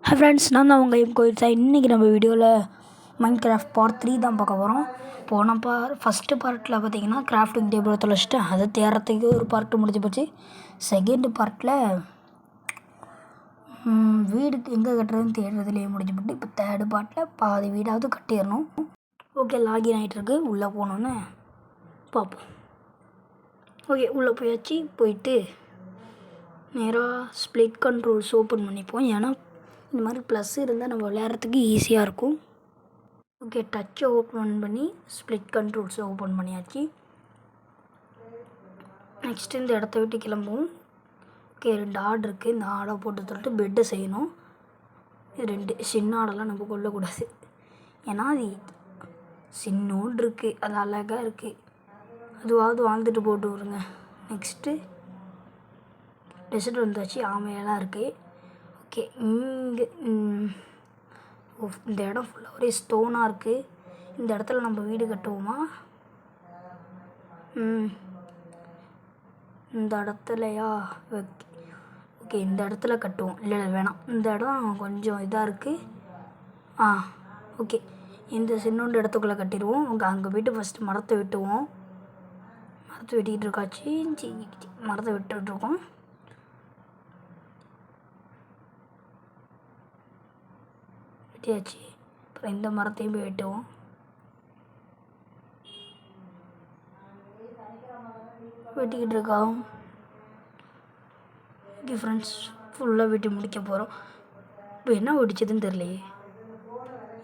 Hi friends, நான் தான் உங்கள் கோயில் சார். இன்றைக்கி நம்ம வீடியோவில் மைன்கிராஃப்ட் பார்ட் 3 தான் பார்க்க போகிறோம். போன ஃபஸ்ட்டு பார்ட்டில் பார்த்தீங்கன்னா கிராஃப்டிங் டேபிள் தொலைச்சிட்டேன். அதை தேடுறதுக்கு ஒரு பார்ட்டு முடிஞ்சு போச்சு. செகண்ட் பார்ட்டில் வீடு எங்கே கட்டுறதுன்னு தேடுறதுலேயே முடிஞ்சு போட்டு இப்போ தேர்டு பார்ட்டில் பாதி வீடாவது கட்டிடணும். ஓகே, லாகின் ஆகிட்டுருக்கு. உள்ளே போனோன்னு பார்ப்போம். ஓகே, உள்ளே போயாச்சு. போயிட்டு நேராக ஸ்ப்ளிட் கண்ட்ரோல்ஸ் ஓப்பன் பண்ணிப்போம். ஏன்னா இந்த மாதிரி ப்ளஸ் இருந்தால் நம்ம விளையாடுறதுக்கு ஈஸியாக இருக்கும். ஓகே, டச்சை ஓப்பன் பண்ணி ஸ்ப்ளிட் கண்ட்ரோல்ஸை ஓப்பன் பண்ணியாச்சு. நெக்ஸ்ட்டு இந்த இடத்த விட்டு கிளம்புவோம். ஓகே, 2 ஆடு இருக்குது. இந்த ஆடை போட்டு தொட்டு பெட்டை செய்யணும். 2 சின்ன ஆடெல்லாம் நம்ம கொல்லக்கூடாது. ஏன்னா அது சின்னோடு இருக்குது, அது அழகாக இருக்குது. அதுவாவது வாழ்ந்துட்டு போட்டு வருங்க. நெக்ஸ்ட்டு டெசர்ட் வந்தாச்சு. ஆமையெல்லாம் இருக்குது. ஓகே, இங்கே இந்த இடம் ஃபுல்லாக ஒரே ஸ்டோனாக இருக்குது. இந்த இடத்துல நம்ம வீடு கட்டுவோமா? இந்த இடத்துலையா? ஓகே, இந்த இடத்துல கட்டுவோம். இல்லை வேணாம், இந்த இடம் கொஞ்சம் இதாக இருக்குது. ஓகே, இந்த சின்னோண்டு இடத்துக்குள்ளே கட்டிடுவோம். அங்கே போய்ட்டு ஃபஸ்ட்டு மரத்தை வெட்டுவோம். மரத்தை வெட்டிக்கிட்டு இருக்காச்சு. மரத்தை விட்டுருக்கோம். வெட்டியாச்சு. அப்புறம் இந்த மரத்தையும் போய் வெட்டுவோம். வெட்டிக்கிட்டு இருக்கோம். ஓகே ஃப்ரெண்ட்ஸ், ஃபுல்லாக வெட்டி முடிக்க போகிறோம். இப்போ என்ன வெடிச்சதுன்னு தெரியலையே.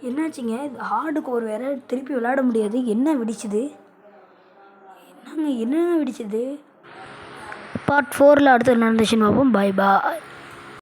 என்னாச்சுங்க? ஆடுக்கு ஒரு வேற திருப்பி விளையாட முடியாது. என்ன வெடிச்சுது? என்ன வெடிச்சது? பார்ட் 4ல் அடுத்து என்ன நடந்துச்சுன்னு பார்ப்போம். பாய் பாய்.